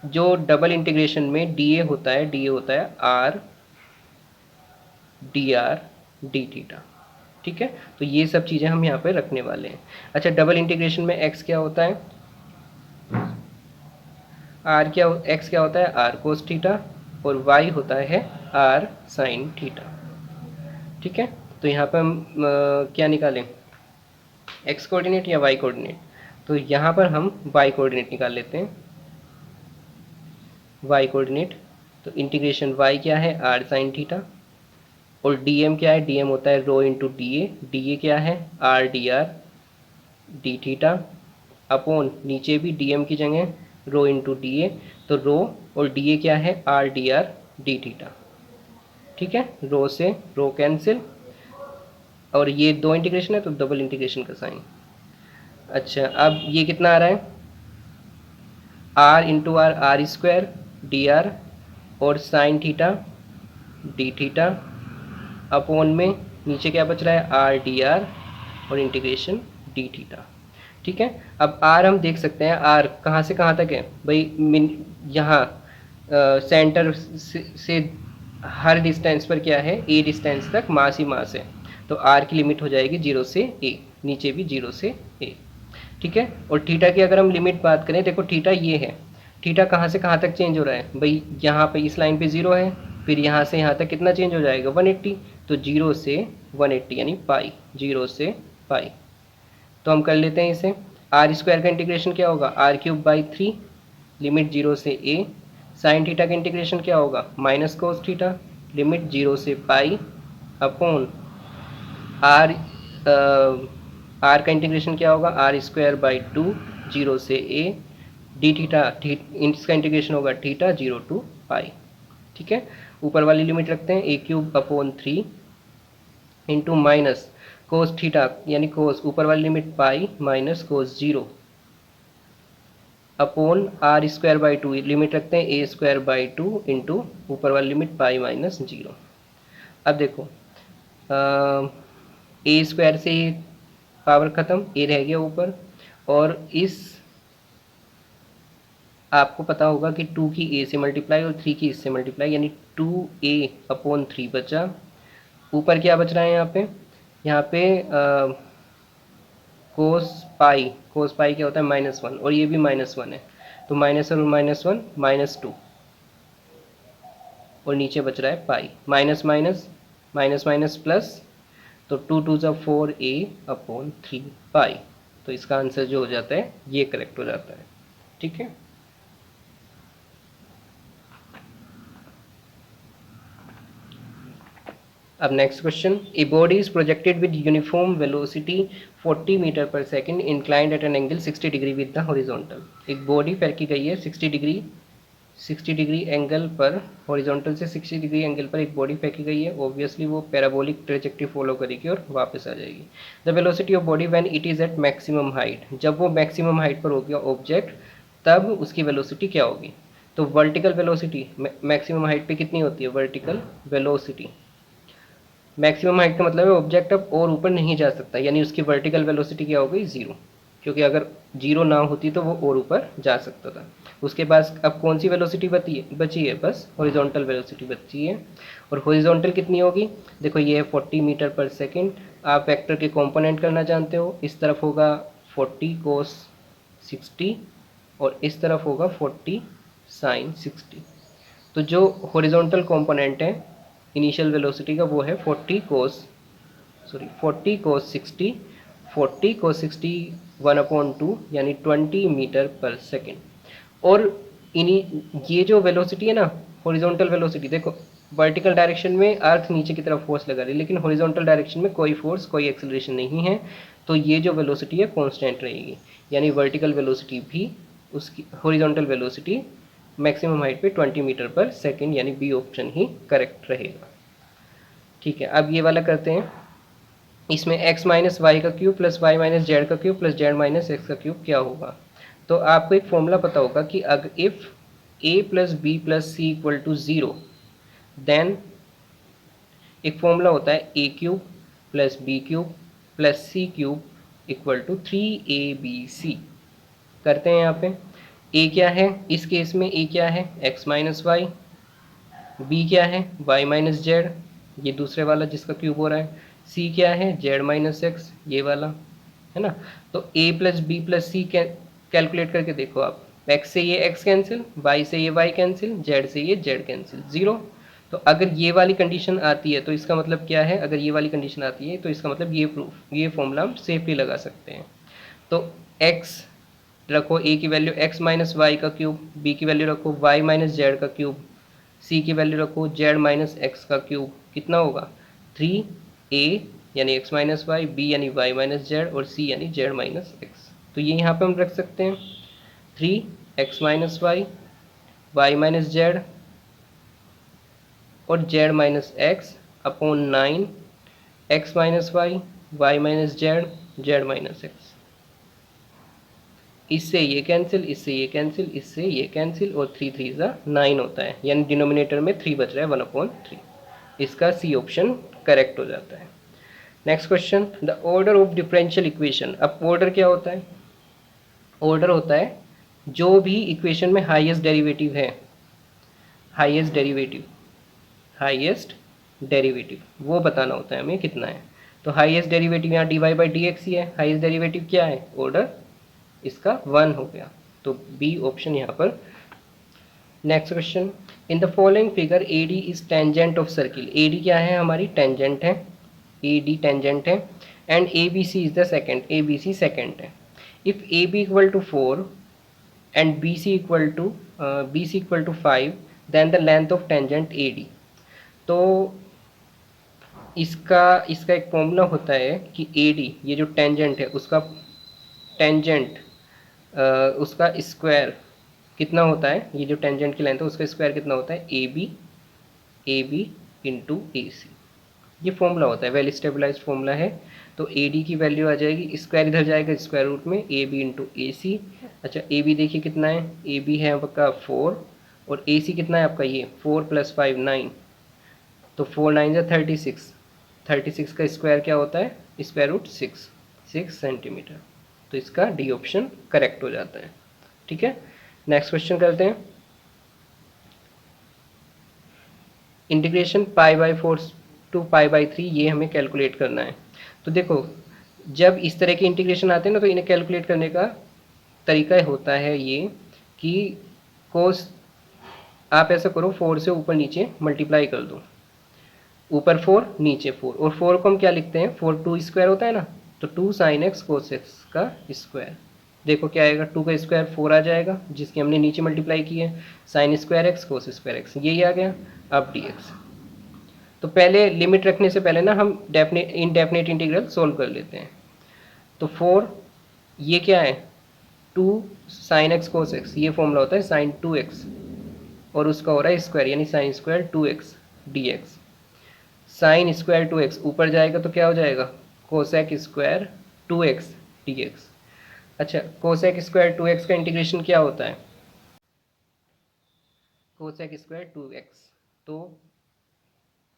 जो डबल इंटीग्रेशन में डी ए होता है, डी ए होता है R D R D theta. ठीक है, तो ये सब चीज़ें हम यहाँ पे रखने वाले हैं। अच्छा, डबल इंटीग्रेशन में x क्या होता है, x क्या होता है, r कोस थीटा, और y होता है r साइन थीटा। ठीक है, तो यहाँ पे हम क्या निकालें, x कोऑर्डिनेट या y कोऑर्डिनेट, तो यहाँ पर हम y कोऑर्डिनेट निकाल लेते हैं। y कोऑर्डिनेट, तो इंटीग्रेशन y क्या है, r साइन थीटा, और dm क्या है, dm होता है rho into D A, D A क्या है r dr D theta, upon नीचे भी dm की जगह रो इंटू डी ए, तो रो और डी ए क्या है r dr डी थीटा। ठीक है, रो से रो कैंसिल, और ये दो इंटीग्रेशन है तो डबल इंटीग्रेशन का साइन। अच्छा, अब ये कितना आ रहा है, r into R, R square D R, और sine theta D theta, upon में नीचे क्या बच रहा है, आर डी आर, और इंटीग्रेशन डी थीटा। ठीक है, अब आर हम देख सकते हैं, आर कहाँ से कहाँ तक है भाई, यहाँ सेंटर से हर डिस्टेंस पर क्या है, ए डिस्टेंस तक मास ही मास है, तो आर की लिमिट हो जाएगी 0 से ए, नीचे भी 0 से ए। ठीक है, और थीटा की अगर हम लिमिट बात करें, देखो थीटा ये है, थीटा कहाँ से कहाँ तक चेंज हो रहा है भाई, यहाँ पे इस लाइन पे 0 है, फिर यहाँ से यहाँ तक कितना चेंज हो जाएगा 180, तो 0 से 180 यानी पाई, 0 से पाई। तो हम कर लेते हैं इसे, आर स्क्वायर का इंटीग्रेशन क्या होगा, आर क्यूब बाई 3, लिमिट 0 से ए, साइन थीटा का इंटीग्रेशन क्या होगा, माइनस कोस थीटा, लिमिट 0 से पाई, अपॉन आर, आर का इंटीग्रेशन क्या होगा, आर स्क्वायर बाई 2, 0 से ए, डी थीटा, इसका इंटीग्रेशन होगा थीटा 0 टू पाई। ठीक है, ऊपर वाली लिमिट रखते हैं, A cube upon 3 into minus cos theta यानी कोस, ऊपर वाली limit pi minus cos 0, upon R square by 2, limit रखते हैं ए स्क्वायर बाई 2 इंटू ऊपर वाली लिमिट पाई माइनस 0। अब देखो, ए स्क्वायर से ही पावर ख़त्म, ए रह गया ऊपर, और इस आपको पता होगा कि 2 की ए से मल्टीप्लाई और 3 की इससे मल्टीप्लाई, यानी 2a अपॉन 3 बचा, ऊपर क्या बच रहा है यहाँ पे कोस पाई क्या होता है -1, और ये भी -1 है, तो -1 और -1 -2, और नीचे बच रहा है pi, minus minus minus minus plus, तो 2 2 ज़ा 4a अपॉन 3 पाई, तो इसका आंसर जो हो जाता है ये करेक्ट हो जाता है। ठीक है, अब next question, a body is projected with uniform velocity 40 metre per second inclined at an angle 60 degree with the horizontal. एक बॉडी फेंकी गई है 60 डिग्री एंगल पर, हॉरिजॉन्टल से 60 डिग्री एंगल पर एक बॉडी फेंकी गई है, ऑब्वियसली वो पैराबोलिक ट्रेजेक्टरी फॉलो करेगी और वापस आ जाएगी। The velocity of body when it is at maximum height, जब वो मैक्सिमम हाइट पर होगी ऑब्जेक्ट, तब उसकी वेलोसिटी क्या होगी, तो वर्टिकल वेलोसिटी मैक्सिमम हाइट पे कितनी होती है, वर्टिकल वेलोसिटी, मैक्सिमम हाइट का मतलब है ऑब्जेक्ट अब और ऊपर नहीं जा सकता, यानी उसकी वर्टिकल वेलोसिटी क्या हो गई 0, क्योंकि अगर 0 ना होती तो वो और ऊपर जा सकता था। उसके बाद अब कौन सी वेलोसिटी बची है, बस हॉरिजॉन्टल वेलोसिटी बची है, और हॉरिजॉन्टल कितनी होगी, देखो ये है 40 मीटर पर सेकेंड, आप वेक्टर के कॉम्पोनेंट करना जानते हो, इस तरफ होगा 40 कोस 60 और इस तरफ होगा 40 साइन 60, तो जो हॉरिजॉन्टल कॉम्पोनेंट है इनिशियल वेलोसिटी का वो है 40 कोस 60, 40 कोस 60 1/2 यानी 20 मीटर पर सेकेंड। और ये जो वेलोसिटी है ना, हॉरिजॉन्टल वेलोसिटी, देखो वर्टिकल डायरेक्शन में अर्थ नीचे की तरफ फोर्स लगा रही है, लेकिन हॉरिजॉन्टल डायरेक्शन में कोई फोर्स कोई एक्सेलरेशन नहीं है, तो ये जो वेलोसिटी है कांस्टेंट रहेगी, यानी वर्टिकल वेलोसिटी भी उसकी हॉरिजॉन्टल वेलोसिटी मैक्सिमम हाइट पे 20 मीटर पर सेकेंड, यानी बी ऑप्शन ही करेक्ट रहेगा। ठीक है, अब ये वाला करते हैं, इसमें x माइनस वाई का cube plus Y minus Z का cube plus Z minus x का क्यूब क्या होगा। तो आपको एक फॉर्मूला पता होगा कि अगर if a plus B plus C equal to 0, then एक फॉर्मूला होता है a cube plus B cube plus C cube equal to 3abc। करते हैं यहाँ पे, a क्या है इस केस में, a क्या है x माइनस वाई, b क्या है y माइनस जेड, ये दूसरे वाला जिसका क्यूब हो रहा है, सी क्या है, जेड माइनस एक्स, ये वाला है ना। तो ए प्लस बी प्लस सी कैलकुलेट करके देखो आप, एक्स से ये एक्स कैंसिल, वाई से ये वाई कैंसिल, जेड से ये जेड कैंसिल, जीरो। तो अगर ये वाली कंडीशन आती है तो इसका मतलब क्या है, अगर ये वाली कंडीशन आती है तो इसका मतलब ये प्रूफ, ये फॉर्मूला हम सेफली लगा सकते हैं। तो x रखो, a की वैल्यू x माइनस वाई का क्यूब, b की वैल्यू रखो y माइनस जेड का क्यूब, c की वैल्यू रखो z माइनस एक्स का क्यूब, कितना होगा 3a यानी x माइनस वाई, b यानी y माइनस जेड और c यानी z माइनस एक्स। तो ये यहाँ पे हम रख सकते हैं 3x minus y, y minus z और z minus x upon 9 x minus y, y minus Z, Z minus x. इससे ये कैंसिल, इससे ये कैंसिल, इससे ये कैंसिल और 3 3 ज़ा 9 होता है, यानी डिनोमिनेटर में 3 बच रहा है 1/3। इसका सी ऑप्शन करेक्ट हो जाता है। Next question, the order of differential equation. अब ऑर्डर क्या होता है, ऑर्डर होता है जो भी इक्वेशन में हाईएस्ट डेरिवेटिव है, हाईएस्ट डेरिवेटिव, हाईएस्ट डेरिवेटिव वो बताना होता है हमें कितना है। तो हाईएस्ट डेरिवेटिव यहाँ D Y by D X ही है, हाईएस्ट डेरिवेटिव क्या है, ऑर्डर इसका 1 हो गया, तो बी ऑप्शन यहाँ पर। Next question, in the following figure A D is tangent of circle. A D क्या है, हमारी टेंजेंट है, ए डी टेंजेंट है, and A B C is the secant, A B C secant है। If A B equal to 4 and B C equal to 5, then the length of tangent A D. तो इसका इसका एक formula होता है कि A D, ये जो टेंजेंट है उसका टेंजेंट, उसका स्क्वायर कितना होता है, ये जो टेंजेंट की लेंथ है उसका स्क्वायर कितना होता है, ए बी इंटू ए सी। ये फॉर्मूला होता है, वेल स्टेबलाइज फॉर्मूला है। तो ए डी की वैल्यू आ जाएगी, स्क्वायर इधर जाएगा स्क्वायर रूट में, ए बी इंटू ए सी। अच्छा ए बी देखिए कितना है, ए बी है आपका 4 और ए सी कितना है आपका, ये 4 + 5 9, तो 4 9 या 36, 36 का स्क्वायर क्या होता है, स्क्वायर रूट 6 सेंटीमीटर। तो इसका डी ऑप्शन करेक्ट हो जाता है। ठीक है, नेक्स्ट क्वेश्चन करते हैं। इंटीग्रेशन π/4 टू π/3, ये हमें कैलकुलेट करना है। तो देखो जब इस तरह के इंटीग्रेशन आते हैं ना, तो इन्हें कैलकुलेट करने का तरीका होता है ये कि कोस, आप ऐसा करो 4 से ऊपर नीचे मल्टीप्लाई कर दो, ऊपर 4 नीचे 4, और 4 को हम क्या लिखते हैं, 4 2 स्क्वायर होता है ना, तो 2 sin x cos x का स्क्वायर। देखो क्या आएगा, 2 का स्क्वायर 4 आ जाएगा जिसकी हमने नीचे मल्टीप्लाई की है, sine square x cos square x, यही आ गया। अब डी एक्स, तो पहले लिमिट रखने से पहले ना हम डेफिनेट इनडेफिनेट इंटीग्रल सोल्व कर लेते हैं। तो 4, ये क्या है 2 sin x cos x, ये फॉर्मूला होता है sin 2x और उसका हो रहा है स्क्वायर यानी sin square 2x dx। Sine square 2x ऊपर जाएगा तो क्या हो जाएगा, कोसेक स्क्वायर 2x dx। अच्छा कोसेक स्क्वायर 2x का इंटीग्रेशन क्या होता है, कोसेक स्क्वायर 2x, तो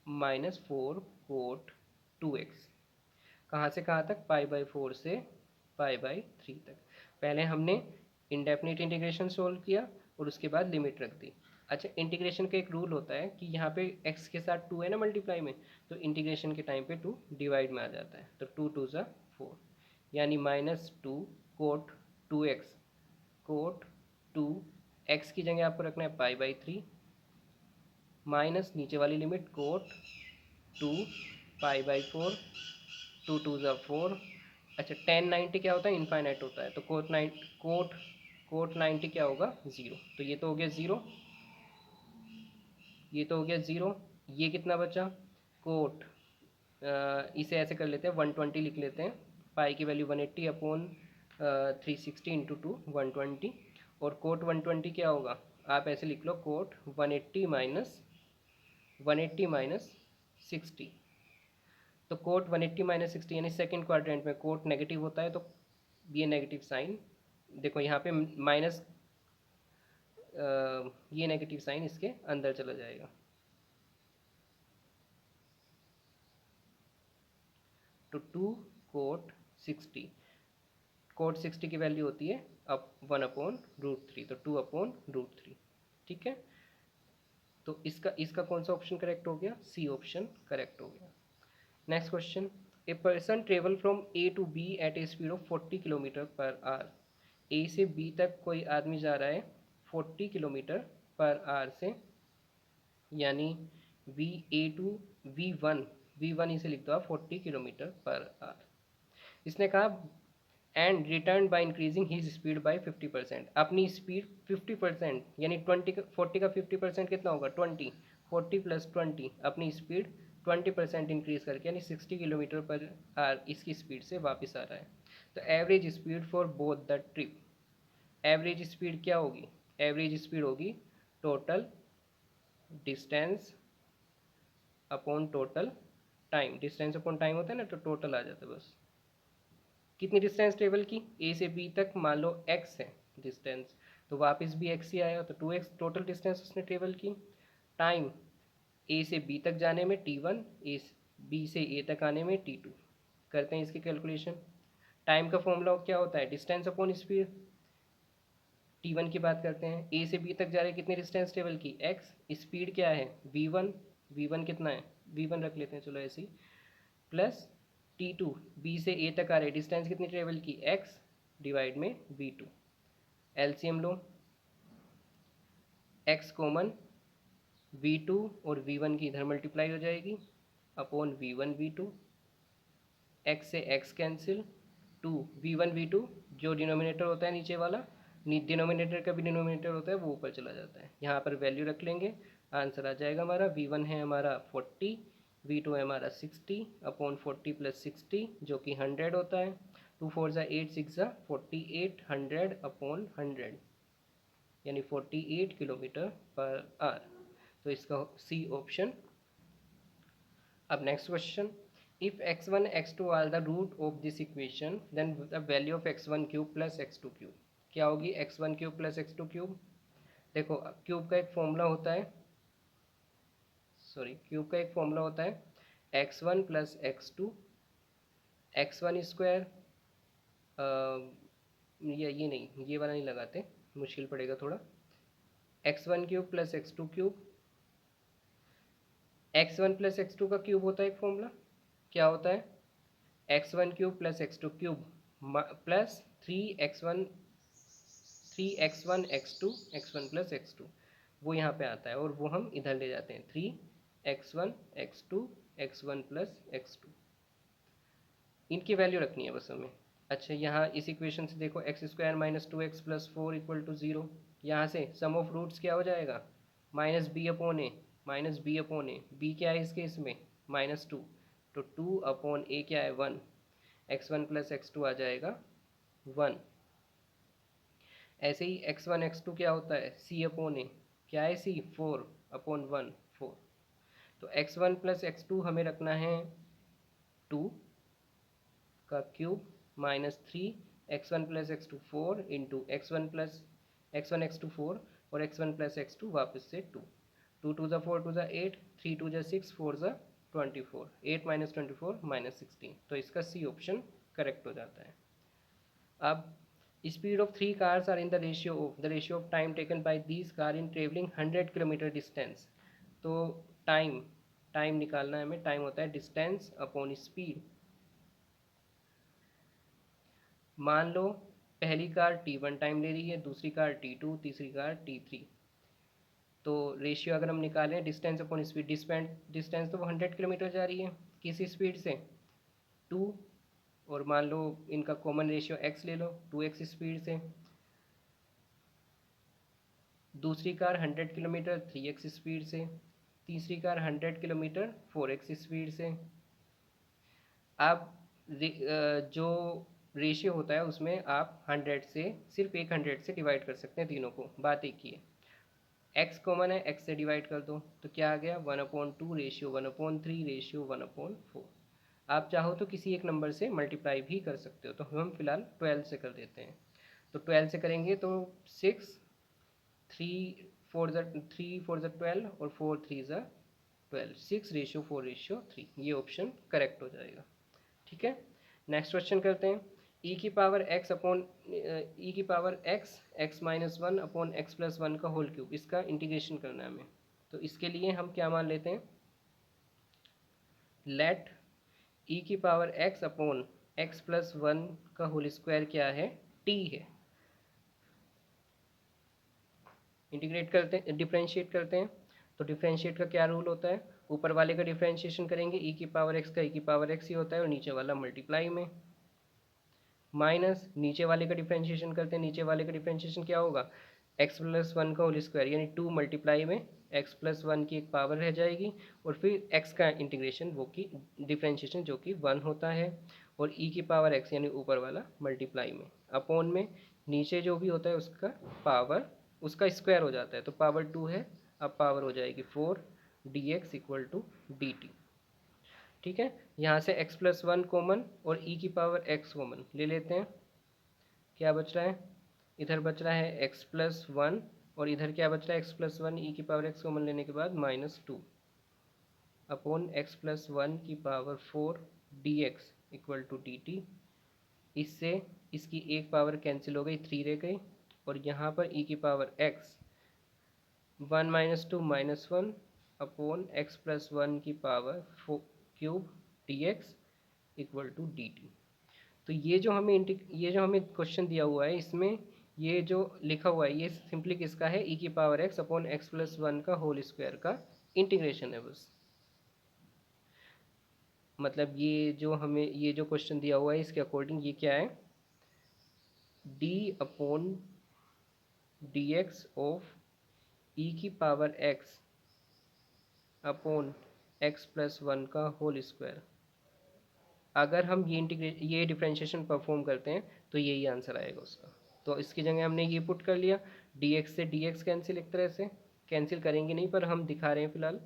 -4 कोट 2x, कहाँ से कहाँ तक, π/4 से π/3 तक। पहले हमने इंडेफिनिट इंटीग्रेशन सोल्व किया और उसके बाद लिमिट रख दी। अच्छा इंटीग्रेशन का एक रूल होता है कि यहाँ पे x के साथ 2 है ना मल्टीप्लाई में, तो इंटीग्रेशन के टाइम पे 2 डिवाइड में आ जाता है, तो 2 2 ज़ा 4, यानी -2 कोट 2x, कोट 2 x की जगह आपको रखना है π/3 माइनस नीचे वाली लिमिट कोट 2 π/4, 2 2 ज़ा 4। अच्छा tan 90 क्या होता है, इनफाइनाइट होता है, तो कोट 90 क्या होगा, 0। तो ये तो हो गया 0, ये तो हो गया 0, ये कितना बचा, कोट, इसे ऐसे कर लेते हैं 120 लिख लेते हैं, पाई की वैल्यू 180 अपॉन 360 इंटू 2 120, और कोट 120 क्या होगा, आप ऐसे लिख लो कोट 180 माइनस 60। तो कोट 180 माइनस 60 यानी सेकेंड क्वाड्रेंट में कोट नेगेटिव होता है, तो ये नेगेटिव साइन, देखो यहाँ पे माइनस, ये नेगेटिव साइन इसके अंदर चला जाएगा। तो 2 कोट 60, कोट 60 की वैल्यू होती है अब 1/√3, तो 2/√3। ठीक है, तो इसका इसका कौन सा ऑप्शन करेक्ट हो गया, सी ऑप्शन करेक्ट हो गया। Next question, a person travel from A to B at a speed of 40 kilometre per hour. A से बी तक कोई आदमी जा रहा है 40 किलोमीटर पर आवर से, यानी v a to v one इसे लिख दो आप 40 किलोमीटर पर आवर। इसने कहा and return by increasing his speed by 50%। अपनी स्पीड 50% यानी 40 का 50% कितना होगा 20, 40 प्लस 20 अपनी स्पीड 20% इंक्रीज करके यानी 60 किलोमीटर पर आवर इसकी स्पीड से वापस आ रहा है। तो average speed for both the trip, average speed क्या होगी, एवरेज स्पीड होगी total distance upon total time. Distance upon time होता है ना, तो टोटल आ जाता है बस। कितनी डिस्टेंस ट्रेवल की, ए से बी तक मान लो x है डिस्टेंस, तो वापस भी x ही आया, तो 2x टोटल डिस्टेंस उसने ट्रेवल की। टाइम ए से बी तक जाने में t1, ए बी से ए तक आने में t2। करते हैं इसकी कैलकुलेशन। टाइम का फॉर्मूला क्या होता है, डिस्टेंस अपॉन स्पीड। t1 की बात करते हैं, ए से बी तक जा रहे कितनी डिस्टेंस ट्रेवल की x, स्पीड क्या है v1, v1 कितना है v1 रख लेते हैं चलो ऐसे ही, प्लस T2 बी से ए तक आ रहे डिस्टेंस कितनी ट्रेवल की x डिवाइड में v2। एलसीएम लो, x कॉमन, v2 और v1 की इधर मल्टीप्लाई हो जाएगी अपॉन v1 v2, x से x कैंसिल, 2 v1 v2 जो डिनोमिनेटर होता है नीचे वाला, डिनोमिनेटर का भी डिनोमिनेटर होता है वो ऊपर चला जाता है। यहाँ पर वैल्यू रख लेंगे, आंसर आ जाएगा हमारा v1 है हमारा 40, v2 है हमारा 60 अपॉन 40 प्लस 60 जो कि 100 होता है। 2 4 ज़ा 8 6 ज़ा 48, 100 अपॉन 100 यानी 48 किलोमीटर पर आवर। तो इसका सी ऑप्शन। अब next question, if x1 x2 are the root of this equation then the value of x1 cube plus x2 cube क्या होगी, x1 cube plus x2 cube. देखो cube का एक formula होता है, क्यूब का एक फॉर्मूला होता है x1 plus x2, x1 square, ये नहीं, ये वाला नहीं लगाते, मुश्किल पड़ेगा थोड़ा। x1 cube plus x2 cube, x1 plus x2 का क्यूब होता है एक फॉर्मूला, क्या होता है x1 cube plus x2 cube plus 3x1 x1 plus x2, वो यहाँ पे आता है और वो हम इधर ले जाते हैं 3x1 x1 प्लस x2, इनकी वैल्यू रखनी है बस हमें। अच्छा यहाँ इस इक्वेशन से देखो x square minus 2x plus 4 equal to 0, यहाँ से सम ऑफ रूट्स क्या हो जाएगा minus b upon a, minus b upon a, b क्या है इसके इसमें -2, तो 2 अपॉन ए क्या है 1, x1 प्लस x2 आ जाएगा 1। ऐसे ही x1 x2 क्या होता है c अपॉन ए, क्या है c 4 अपॉन 1 4, तो x1 प्लस x2 हमें रखना है 2 का cube minus 3 x1 plus x2 4 into x1 x2 4 और x1 प्लस x2 वापस से 2, 2 2 ज़ा 4 2 ज़ा 8, 3 2 ज़ा 6 4 ज़ा 24, 8 माइनस 24 माइनस 16, तो इसका सी ऑप्शन करेक्ट हो जाता है। अब speed of 3 cars are in the ratio of time taken by these car in travelling 100 kilometre distance. तो टाइम निकालना है हमें, टाइम होता है डिस्टेंस अपॉन स्पीड। मान लो पहली कार t1 टाइम ले रही है, दूसरी कार t2, तीसरी कार t3, तो रेशियो अगर हम निकालें डिस्टेंस अपॉन स्पीड, डिस्टेंस तो वो 100 किलोमीटर जा रही है किस स्पीड से 2, और मान लो इनका कॉमन रेशियो x ले लो 2x स्पीड से। दूसरी कार 100 किलोमीटर 3x स्पीड से, तीसरी कार 100 किलोमीटर 4x स्पीड से। अब जो रेशियो होता है उसमें आप 100 से सिर्फ एक 100 से डिवाइड कर सकते हैं तीनों को, बात एक ही है। x कॉमन है, x से डिवाइड कर दो तो क्या आ गया 1/2 रेशियो 1/3 रेशियो 1/4। आप चाहो तो किसी एक नंबर से मल्टीप्लाई भी कर सकते हो, तो हम फिलहाल 12 से कर देते हैं। तो 12 से करेंगे तो 6 3 4 ज़ा 12 और 4 3 ज़ा 12, 6:4:3, ये ऑप्शन करेक्ट हो जाएगा। ठीक है, नेक्स्ट क्वेश्चन करते हैं। e की power x minus 1 upon x plus 1 का होल क्यूब, इसका इंटीग्रेशन करना है हमें। तो इसके लिए हम क्या मान लेते हैं, लेट ई की power X upon X plus one का होल स्क्वायर क्या है, टी है। इंटीग्रेट करते हैं, डिफ्रेंशिएट करते हैं, तो डिफ्रेंशिएट का क्या रूल होता है, ऊपर वाले का डिफ्रेंशिएशन करेंगे ई की पावर एक्स का ई की पावर एक्स ही होता है और नीचे वाला मल्टीप्लाई में, माइनस नीचे वाले का डिफ्रेंशिएशन करते हैं, नीचे वाले का डिफ्रेंशिएशन क्या होगा, एक्स प्लस वन का होल स्क्वायर यानी 2 मल्टीप्लाई में एक्स प्लस वन की एक पावर रह जाएगी और फिर एक्स का इंटीग्रेशन वो की डिफ्रेंशिएशन जो कि 1 होता है और ई की पावर एक्स यानी ऊपर वाला मल्टीप्लाई में अपॉन में नीचे जो भी होता है उसका पावर उसका स्क्वायर हो जाता है तो पावर 2 है, अब पावर हो जाएगी 4 d x equal to D t. ठीक है, यहाँ से x प्लस वन कॉमन और e की पावर x कॉमन ले लेते हैं, क्या बच रहा है, इधर बच रहा है x प्लस वन और इधर क्या बच रहा है x प्लस वन, ई की पावर x कॉमन लेने के बाद -2 अपॉन x प्लस वन की power 4 d x equal to D t. इससे इसकी एक पावर कैंसिल हो गई, 3 रह गई और यहाँ पर e की power x 1 - 2 -1 upon x plus one की power cube D x equal to D T. तो ये जो हमें क्वेश्चन दिया हुआ है इसमें ये जो लिखा हुआ है ये सिंपली किसका है, ई की power X upon X plus one का होल स्क्वायर का इंटीग्रेशन है बस। मतलब ये जो क्वेश्चन दिया हुआ है इसके अकॉर्डिंग ये क्या है, D upon D X of E की power X upon X plus one का होल स्क्वायर। अगर हम ये डिफ्रेंशिएशन परफॉर्म करते हैं तो यही आंसर आएगा उसका। तो इसकी जगह हमने ये पुट कर लिया, डी एक्स से डी एक्स कैंसिल, एक तरह से कैंसिल करेंगे नहीं पर हम दिखा रहे हैं फिलहाल,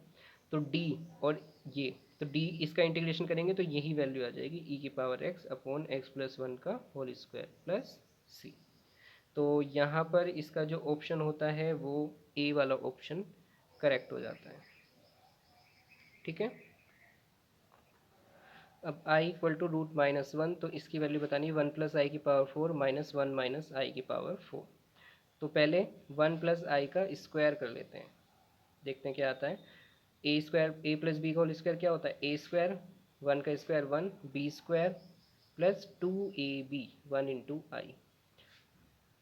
तो डी और ये तो डी इसका इंटीग्रेशन करेंगे तो यही वैल्यू आ जाएगी ई की power X upon X plus one का होल स्क्वायर प्लस सी। तो यहाँ पर इसका जो ऑप्शन होता है वो ए वाला ऑप्शन करेक्ट हो जाता है। ठीक है, अब i equal to root minus one, तो इसकी वैल्यू बतानी है 1 प्लस आई की power 4 minus one minus i की पावर 4। तो पहले 1 प्लस आई का स्क्वायर कर लेते हैं, देखते हैं क्या आता है। A square A plus B का होल स्क्वायर क्या होता है, ए स्क्वायर, वन का square one, B square plus 2ab 1 into I.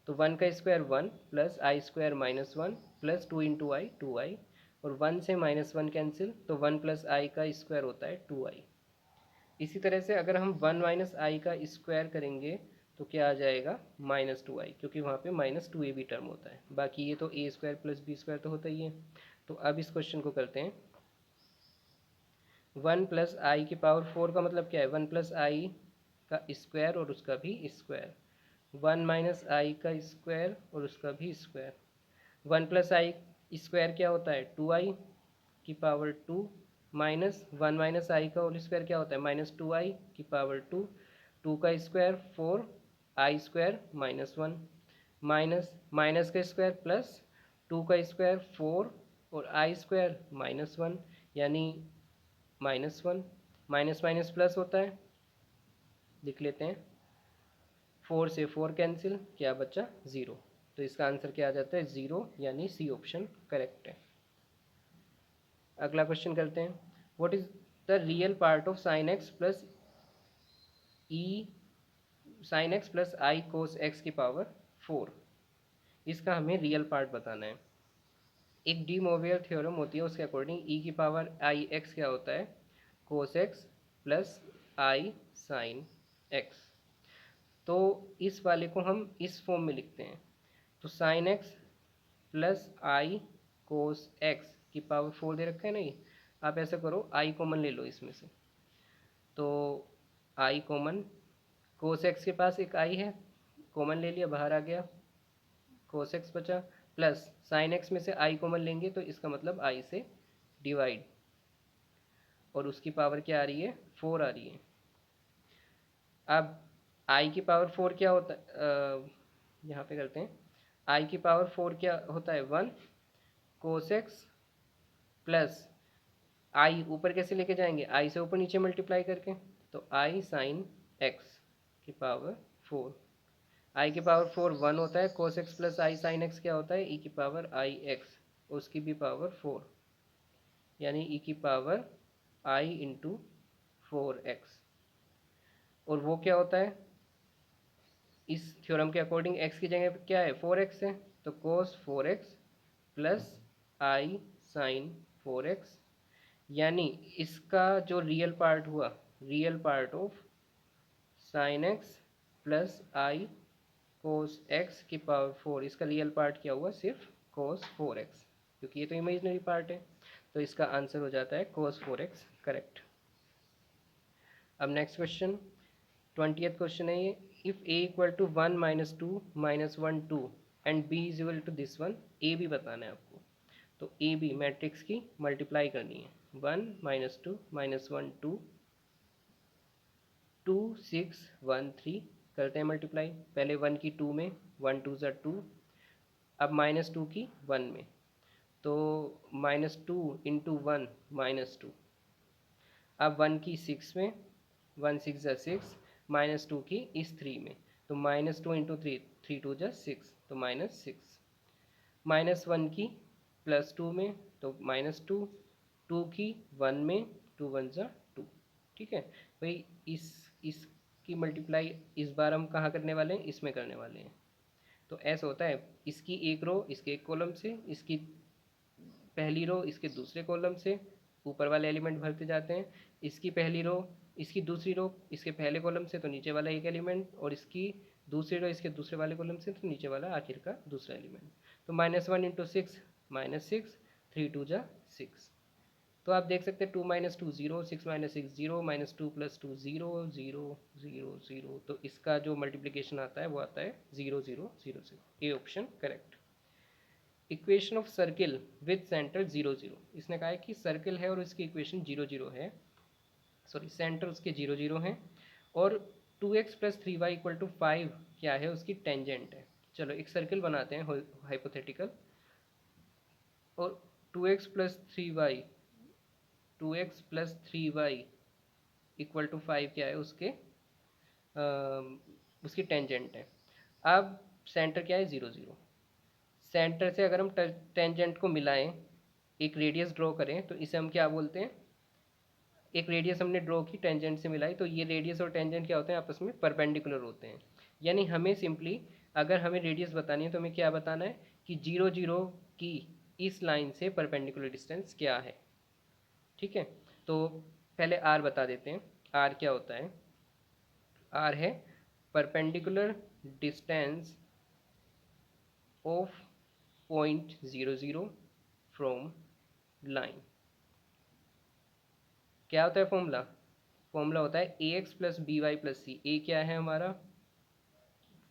तो वन का square one plus I square minus one plus 2 into I 2i और वन से minus one cancel तो 1 प्लस आई का स्क्वायर होता है 2i। इसी तरह से अगर हम 1 माइनस आई का स्क्वायर करेंगे तो क्या आ जाएगा -2i, क्योंकि वहाँ पे -2ab टर्म होता है, बाकी ये तो ए स्क्वायर प्लस बी स्क्वायर तो होता ही है। तो अब इस क्वेश्चन को करते हैं, 1 प्लस आई की पावर 4 का मतलब क्या है, 1 प्लस आई का स्क्वायर और उसका भी स्क्वायर, 1 माइनस आई का स्क्वायर और उसका भी स्क्वायर। 1 प्लस आई स्क्वायर क्या होता है 2i की पावर 2 माइनस 1 माइनस आई का होल स्क्वायर क्या होता है -2i की पावर 2, 2 का स्क्वायर 4 आई स्क्वायर -1 माइनस माइनस का स्क्वायर प्लस 2 का स्क्वायर 4 और आई स्क्वायर -1 यानी -1, माइनस माइनस प्लस होता है, लिख लेते हैं, 4 से 4 कैंसिल, क्या बचा 0। तो इसका आंसर क्या आ जाता है 0, यानी सी ऑप्शन करेक्ट है। अगला क्वेश्चन करते हैं, what is the real part of sine x plus E sine x plus I cos x की पावर 4। इसका हमें रियल पार्ट बताना है। एक डी मोवियर थ्योरम होती है उसके अकॉर्डिंग ई की पावर आई एक्स क्या होता है कोस एक्स प्लस आई साइन एक्स। तो इस वाले को हम इस फॉर्म में लिखते हैं, तो साइन एक्स प्लस आई कोस एक्स की पावर 4 दे रखा है ना ये, आप ऐसा करो आई कॉमन ले लो इसमें से, तो आई कॉमन, कोस एक्स के पास एक आई है, कॉमन ले लिया बाहर आ गया, कोस एक्स बचा, प्लस साइन एक्स में से आई कॉमन लेंगे तो इसका मतलब आई से डिवाइड और उसकी पावर क्या आ रही है 4 आ रही है। अब आई की पावर 4 क्या होता है, यहाँ पे करते हैं, आई की पावर 4 क्या होता है 1 कोस एक्स प्लस आई ऊपर कैसे लेके जाएंगे, आई से ऊपर नीचे मल्टीप्लाई करके, तो आई साइन एक्स की पावर 4, आई की पावर 4 1 होता है, कोस एक्स प्लस आई साइन एक्स क्या होता है ई की पावर आई एक्स, उसकी भी पावर 4 यानी ई की पावर आई इंटू 4x। और वो क्या होता है, इस थ्योरम के अकॉर्डिंग x की जगह पे क्या है 4x है, तो cos 4x प्लस आई साइन 4x, यानी इसका जो रियल पार्ट हुआ, real part of sine x plus I cos x की पावर 4, इसका रियल पार्ट क्या हुआ, सिर्फ कोस 4x, क्योंकि ये तो इमेजिनरी पार्ट है, तो इसका आंसर हो जाता है कोस 4x करेक्ट। अब नेक्स्ट क्वेश्चन 20th क्वेश्चन है ये, if a equal to 1 minus 2 minus 1 2 and b is equal to this one, a b बताना है आपको। तो ए बी मैट्रिक्स की मल्टीप्लाई करनी है, 1 माइनस 2 माइनस 1 2 2 6 1 3, करते हैं मल्टीप्लाई, पहले 1 की 2 में, 1 2 ज़ा 2, अब माइनस 2 की 1 में, तो माइनस 2 इंटू 1 माइनस 2, अब 1 की 6 में, 1 6 ज़ा 6, माइनस 2 की इस 3 में, तो माइनस 2 इंटू 3, 3 2 ज़ा 6, तो माइनस 6, माइनस 1 की प्लस 2 में, तो माइनस 2, 2 की 1 में, 2 1 ज़ा 2, ठीक है भाई। इसकी मल्टीप्लाई इस बार हम कहाँ करने वाले हैं, इसमें करने वाले हैं। तो ऐसा होता है, इसकी एक रो इसके एक कॉलम से, इसकी पहली रो इसके दूसरे कॉलम से, ऊपर वाले एलिमेंट भरते जाते हैं, इसकी पहली रो इसकी दूसरी रो इसके पहले कॉलम से, तो नीचे वाला एक एलिमेंट, और इसकी दूसरी रो इसके दूसरे वाले कॉलम से, तो नीचे वाला आखिर का दूसरा एलिमेंट। तो माइनस 1 इंटू 6 माइनस 6, 3 2 जा 6, तो आप देख सकते हैं 2 माइनस 2 0, 6 माइनस 6 0, माइनस 2 प्लस 2 0 0 0 0, तो इसका जो मल्टीप्लिकेशन आता है वो आता है 0 0 0 0, A option correct. Equation of circle with centre 0 0, इसने कहा है कि सर्किल है और इसकी इक्वेशन 0 0 है, सॉरी सेंटर उसके 0 0 हैं, और 2x plus 3y equal to 5 क्या है, उसकी टेंजेंट है। चलो एक सर्किल बनाते हैं हाइपोथेटिकल, और 2x plus 3y, 2x plus 3y equal to 5 क्या है, उसकी टेंजेंट है। अब सेंटर क्या है 0 0, सेंटर से अगर हम टेंजेंट को मिलाएं, एक रेडियस ड्रॉ करें, तो इसे हम क्या बोलते हैं, एक रेडियस हमने ड्रॉ की टेंजेंट से मिलाई, तो ये रेडियस और टेंजेंट क्या होते हैं, आपस में परपेंडिकुलर होते हैं। यानी हमें सिंपली अगर हमें रेडियस बतानी है तो हमें क्या बताना है कि 0 0 की इस लाइन से परपेंडिकुलर डिस्टेंस क्या है, ठीक है। तो पहले आर बता देते हैं, आर क्या होता है, आर है perpendicular distance of point 0 0 from line. क्या होता है फॉर्मूला, फॉर्मूला होता है A X plus B Y plus C. A क्या है हमारा,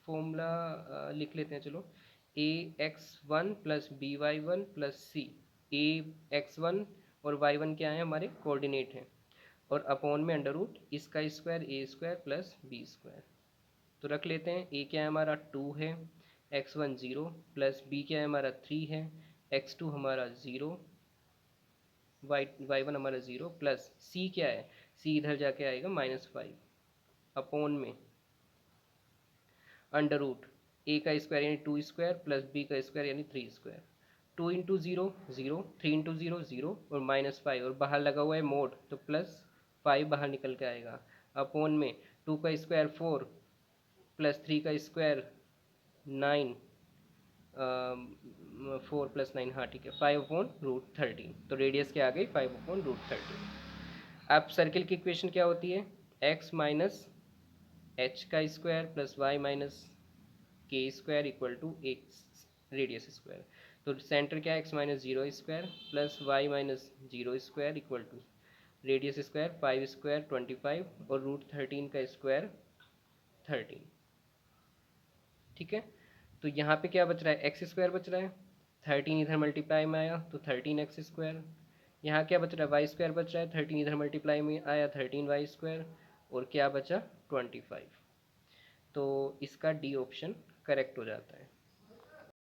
फॉर्मूला लिख लेते हैं चलो, A X one plus B Y one plus C, A X one और वाई वन क्या है, हमारे कोऑर्डिनेट हैं, और अपॉन में अंडर रूट इसका square A square plus B square. तो रख लेते हैं, ए क्या है हमारा 2 है, एक्स वन 0 प्लस बी क्या है हमारा 3 है, एक्स टू हमारा 0, वाई वन हमारा 0 प्लस सी क्या है, सी इधर जाके आएगा -5, अपॉन में अंडर रूट ए का स्क्वायर यानी 2 स्क्वायर प्लस बी का स्क्वायर यानी 3 स्क्वायर। 2 इंटू 0 0, 3 इंटू 0 0, और -5, और बाहर लगा हुआ है मोड, तो +5 बाहर निकल के आएगा, अपॉन में 2 का स्क्वायर 4 प्लस 3 का स्क्वायर 9, 4 प्लस 9, हाँ ठीक है, 5/√13, तो रेडियस क्या आ गई 5/√13। अब सर्किल की इक्वेशन क्या होती है, x माइनस एच का square plus Y minus k square equal to एक रेडियस स्क्वायर। तो सेंटर क्या है, x minus 0 square plus Y minus 0 square equal to radius square 5 square 25, और √13 का स्क्वायर 13, ठीक है। तो यहाँ पे क्या बच रहा है, एक्स स्क्वायर बच रहा है, 13 इधर मल्टीप्लाई में आया तो 13x स्क्वायर, यहाँ क्या बच रहा है, वाई स्क्वायर बच रहा है, 13 इधर मल्टीप्लाई में आया 13y स्क्वायर, और क्या बचा 25। तो इसका डी ऑप्शन करेक्ट हो जाता है।